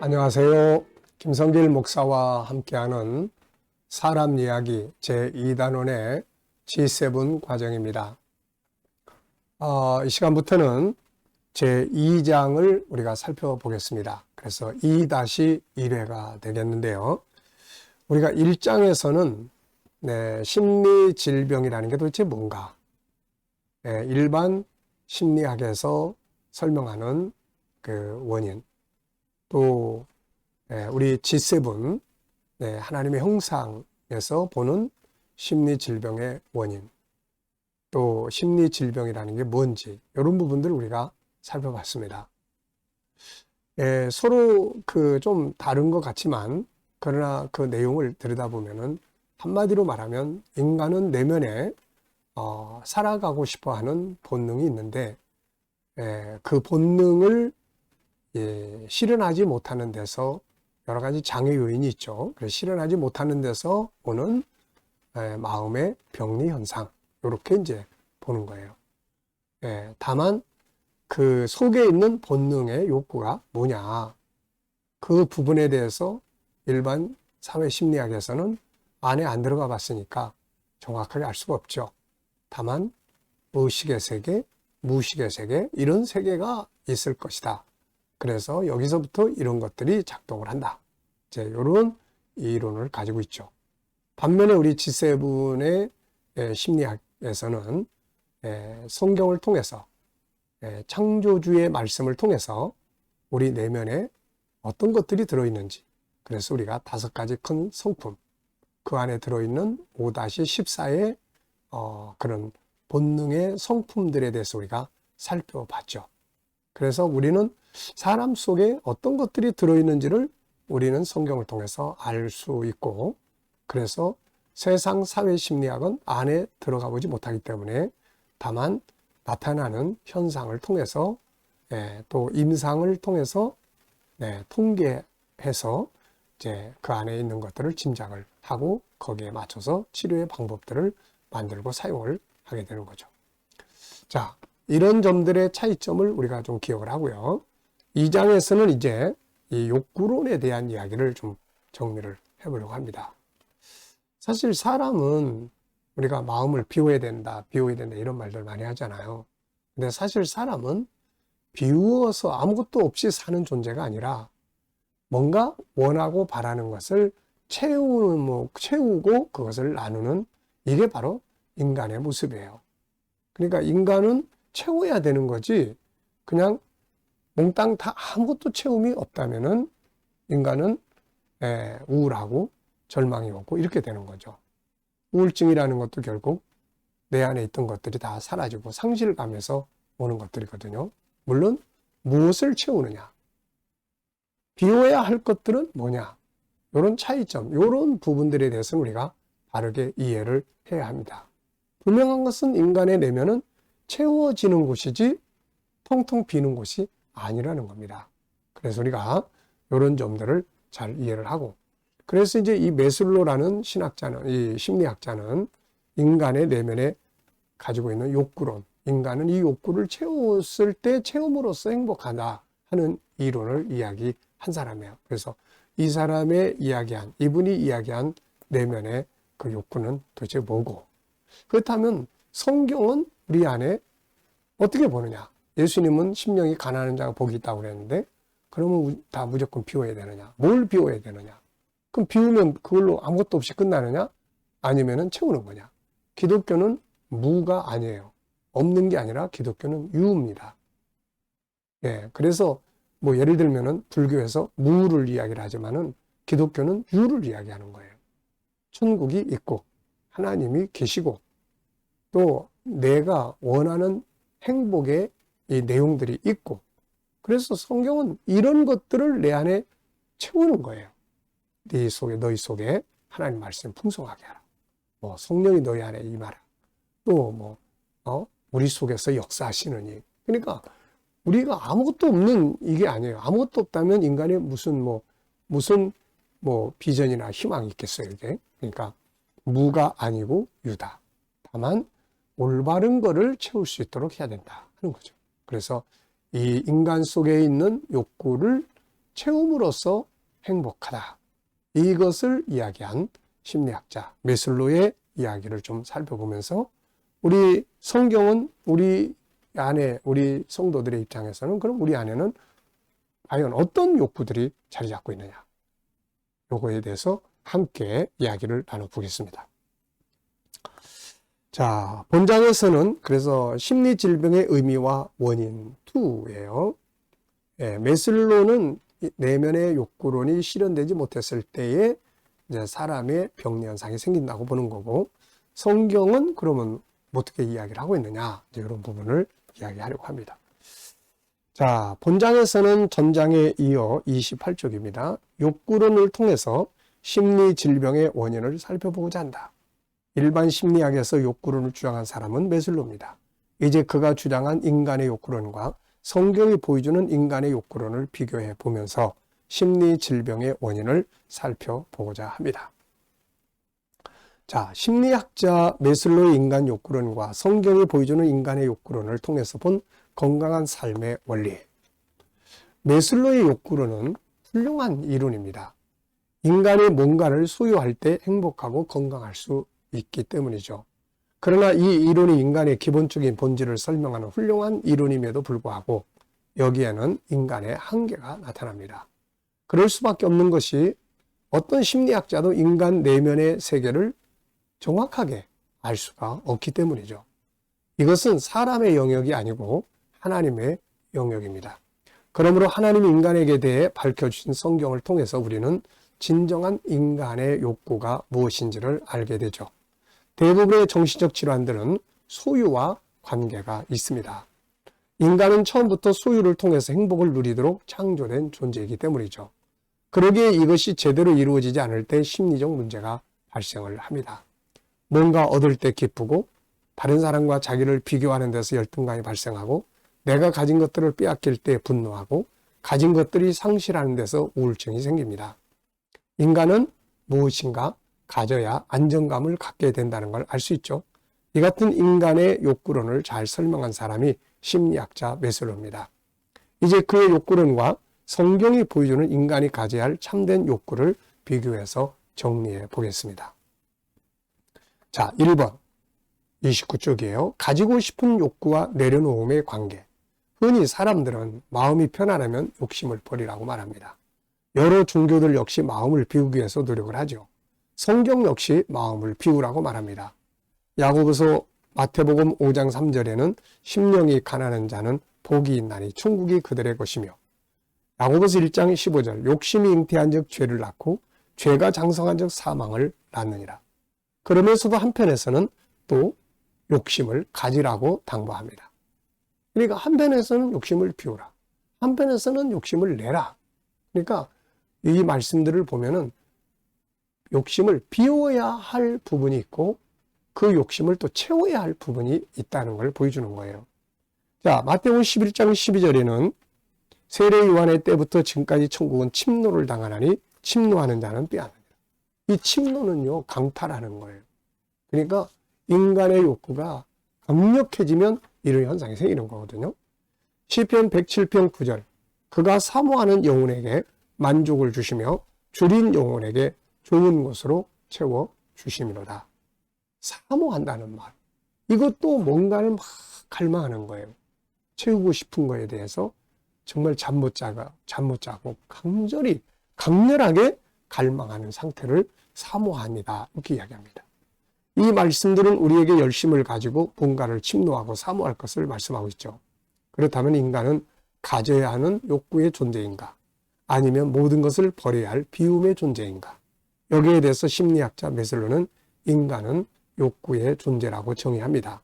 안녕하세요. 김성길 목사와 함께하는 사람 이야기 제2단원의 G7 과정입니다. 이 시간부터는 제2장을 우리가 살펴보겠습니다. 그래서 2-1회가 되겠는데요. 우리가 1장에서는 심리질병이라는 게 도대체 뭔가, 일반 심리학에서 설명하는 그 원인, 또 우리 G7 하나님의 형상에서 보는 심리질병의 원인, 또 심리질병이라는 게 뭔지 이런 부분들을 우리가 살펴봤습니다. 서로 좀 다른 것 같지만 그러나 그 내용을 들여다보면은 한마디로 말하면 인간은 내면에 살아가고 싶어하는 본능이 있는데 그 본능을 실현하지 못하는 데서 여러 가지 장애 요인이 있죠. 그래서 실현하지 못하는 데서 오는 마음의 병리 현상, 이렇게 이제 보는 거예요. 다만 그 속에 있는 본능의 욕구가 뭐냐, 그 부분에 대해서 일반 사회 심리학에서는 안에 안 들어가 봤으니까 정확하게 알 수가 없죠. 다만 의식의 세계, 무의식의 세계, 이런 세계가 있을 것이다. 그래서 여기서부터 이런 것들이 작동을 한다. 이제 이런 이론을 가지고 있죠. 반면에 우리 G7의 심리학에서는 성경을 통해서 창조주의 말씀을 통해서 우리 내면에 어떤 것들이 들어있는지, 그래서 우리가 5가지 큰 성품, 그 안에 들어있는 5-14의 그런 본능의 성품들에 대해서 우리가 살펴봤죠. 그래서 우리는 사람 속에 어떤 것들이 들어있는지를 우리는 성경을 통해서 알 수 있고, 그래서 세상 사회 심리학은 안에 들어가 보지 못하기 때문에 다만 나타나는 현상을 통해서 또 임상을 통해서 통계해서 이제 그 안에 있는 것들을 짐작을 하고 거기에 맞춰서 치료의 방법들을 만들고 사용을 하게 되는 거죠. 자, 이런 점들의 차이점을 우리가 좀 기억을 하고요. 2장에서는 이제 이 욕구론에 대한 이야기를 좀 정리를 해보려고 합니다. 사실 사람은 우리가 마음을 비워야 된다, 비워야 된다 이런 말들 많이 하잖아요. 근데 사실 사람은 비워서 아무것도 없이 사는 존재가 아니라 뭔가 원하고 바라는 것을 채우고 그것을 나누는, 이게 바로 인간의 모습이에요. 그러니까 인간은 채워야 되는 거지, 그냥 몽땅 다 아무것도 채움이 없다면은 인간은 우울하고 절망이 오고 이렇게 되는 거죠. 우울증이라는 것도 결국 내 안에 있던 것들이 다 사라지고 상실감에서 오는 것들이거든요. 물론 무엇을 채우느냐, 비워야 할 것들은 뭐냐, 이런 차이점, 이런 부분들에 대해서는 우리가 바르게 이해를 해야 합니다. 분명한 것은 인간의 내면은 채워지는 곳이지 텅텅 비는 곳이 아니라는 겁니다. 그래서 우리가 이런 점들을 잘 이해를 하고, 그래서 이제 이 메슬로라는 신학자는, 이 심리학자는 인간의 내면에 가지고 있는 욕구론, 인간은 이 욕구를 채웠을 때 채움으로써 행복하다 하는 이론을 이야기한 사람이에요. 그래서 이 사람의 이야기한, 이분이 이야기한 내면의 그 욕구는 도대체 뭐고, 그렇다면 성경은 우리 안에 어떻게 보느냐? 예수님은 심령이 가난한 자가 복이 있다고 그랬는데, 그러면 다 무조건 비워야 되느냐? 뭘 비워야 되느냐? 그럼 비우면 그걸로 아무것도 없이 끝나느냐? 아니면은 채우는 거냐? 기독교는 무가 아니에요. 없는 게 아니라 기독교는 유입니다. 그래서 뭐 예를 들면은 불교에서 무를 이야기를 하지만은 기독교는 유를 이야기하는 거예요. 천국이 있고 하나님이 계시고 또 내가 원하는 행복의 이 내용들이 있고, 그래서 성경은 이런 것들을 내 안에 채우는 거예요. 너희 속에 하나님 말씀 풍성하게 하라. 뭐 성령이 너희 안에 임하라. 또 우리 속에서 역사하시느니. 그러니까 우리가 아무것도 없는 이게 아니에요. 아무것도 없다면 인간이 무슨 비전이나 희망이 있겠어요, 이게. 그러니까 무가 아니고 유다. 다만 올바른 거를 채울 수 있도록 해야 된다 하는 거죠. 그래서 이 인간 속에 있는 욕구를 채움으로써 행복하다. 이것을 이야기한 심리학자 메슬로의 이야기를 좀 살펴보면서 우리 성경은 우리 안에 우리 성도들의 입장에서는 그럼 우리 안에는 과연 어떤 욕구들이 자리 잡고 있느냐. 요거에 대해서 함께 이야기를 나눠보겠습니다. 자, 본장에서는 그래서 심리질병의 의미와 원인 2예요. 메슬로는 내면의 욕구론이 실현되지 못했을 때에 이제 사람의 병리 현상이 생긴다고 보는 거고, 성경은 그러면 어떻게 이야기를 하고 있느냐, 이제 이런 부분을 이야기하려고 합니다. 자, 본장에서는 전장에 이어 28쪽입니다. 욕구론을 통해서 심리 질병의 원인을 살펴보고자 한다. 일반 심리학에서 욕구론을 주장한 사람은 메슬로입니다. 이제 그가 주장한 인간의 욕구론과 성경이 보여주는 인간의 욕구론을 비교해 보면서 심리 질병의 원인을 살펴보고자 합니다. 자, 심리학자 메슬로의 인간 욕구론과 성경이 보여주는 인간의 욕구론을 통해서 본 건강한 삶의 원리. 메슬로의 욕구론은 훌륭한 이론입니다. 인간이 뭔가를 소유할 때 행복하고 건강할 수 있기 때문이죠. 그러나 이 이론이 인간의 기본적인 본질을 설명하는 훌륭한 이론임에도 불구하고 여기에는 인간의 한계가 나타납니다. 그럴 수밖에 없는 것이 어떤 심리학자도 인간 내면의 세계를 정확하게 알 수가 없기 때문이죠. 이것은 사람의 영역이 아니고 하나님의 영역입니다. 그러므로 하나님이 인간에게 대해 밝혀주신 성경을 통해서 우리는 진정한 인간의 욕구가 무엇인지를 알게 되죠. 대부분의 정신적 질환들은 소유와 관계가 있습니다. 인간은 처음부터 소유를 통해서 행복을 누리도록 창조된 존재이기 때문이죠. 그러기에 이것이 제대로 이루어지지 않을 때 심리적 문제가 발생을 합니다. 뭔가 얻을 때 기쁘고 다른 사람과 자기를 비교하는 데서 열등감이 발생하고 내가 가진 것들을 빼앗길 때 분노하고 가진 것들이 상실하는 데서 우울증이 생깁니다. 인간은 무엇인가 가져야 안정감을 갖게 된다는 걸 알 수 있죠. 이 같은 인간의 욕구론을 잘 설명한 사람이 심리학자 메슬로입니다. 이제 그의 욕구론과 성경이 보여주는 인간이 가져야 할 참된 욕구를 비교해서 정리해 보겠습니다. 자, 1번 29쪽이에요. 가지고 싶은 욕구와 내려놓음의 관계. 흔히 사람들은 마음이 편안하면 욕심을 버리라고 말합니다. 여러 종교들 역시 마음을 비우기 위해서 노력을 하죠. 성경 역시 마음을 비우라고 말합니다. 야고보서 마태복음 5장 3절에는 심령이 가난한 자는 복이 있나니 천국이 그들의 것이며, 야고보서 1장 15절 욕심이 잉태한 즉 죄를 낳고 죄가 장성한 즉 사망을 낳느니라. 그러면서도 한편에서는 또 욕심을 가지라고 당부합니다. 그러니까 한편에서는 욕심을 비우라, 한편에서는 욕심을 내라. 그러니까 이 말씀들을 보면은 욕심을 비워야 할 부분이 있고 그 욕심을 또 채워야 할 부분이 있다는 걸 보여주는 거예요. 자, 마태복음 11장 12절에는 세례 요한의 때부터 지금까지 천국은 침노를 당하나니 침노하는 자는 빼앗느니라. 이 침노는요, 강탈하는 거예요. 그러니까 인간의 욕구가 강력해지면 이런 현상이 생기는 거거든요. 시편 107편 9절 그가 사모하는 영혼에게 만족을 주시며 줄인 영혼에게 좋은 것으로 채워 주심이로다. 사모한다는 말. 이것도 뭔가를 막 갈망하는 거예요. 채우고 싶은 거에 대해서 정말 잠 못 자고 강렬하게 갈망하는 상태를 사모합니다. 이렇게 이야기합니다. 이 말씀들은 우리에게 열심을 가지고 뭔가를 침노하고 사모할 것을 말씀하고 있죠. 그렇다면 인간은 가져야 하는 욕구의 존재인가? 아니면 모든 것을 버려야 할 비움의 존재인가? 여기에 대해서 심리학자 메슬로는 인간은 욕구의 존재라고 정의합니다.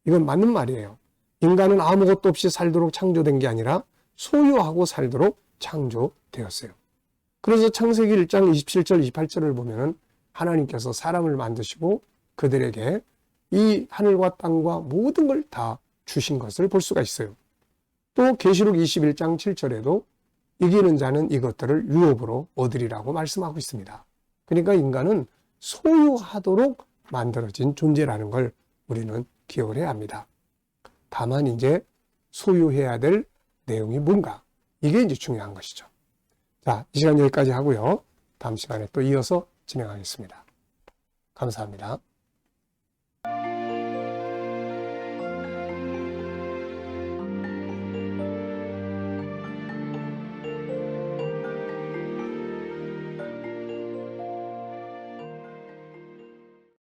이건 맞는 말이에요. 인간은 아무것도 없이 살도록 창조된 게 아니라 소유하고 살도록 창조되었어요. 그래서 창세기 1장 27절 28절을 보면은 하나님께서 사람을 만드시고 그들에게 이 하늘과 땅과 모든 걸 다 주신 것을 볼 수가 있어요. 또 계시록 21장 7절에도 이기는 자는 이것들을 유업으로 얻으리라고 말씀하고 있습니다. 그러니까 인간은 소유하도록 만들어진 존재라는 걸 우리는 기억을 해야 합니다. 다만 이제 소유해야 될 내용이 뭔가, 이게 이제 중요한 것이죠. 자, 이 시간 여기까지 하고요. 다음 시간에 또 이어서 진행하겠습니다. 감사합니다.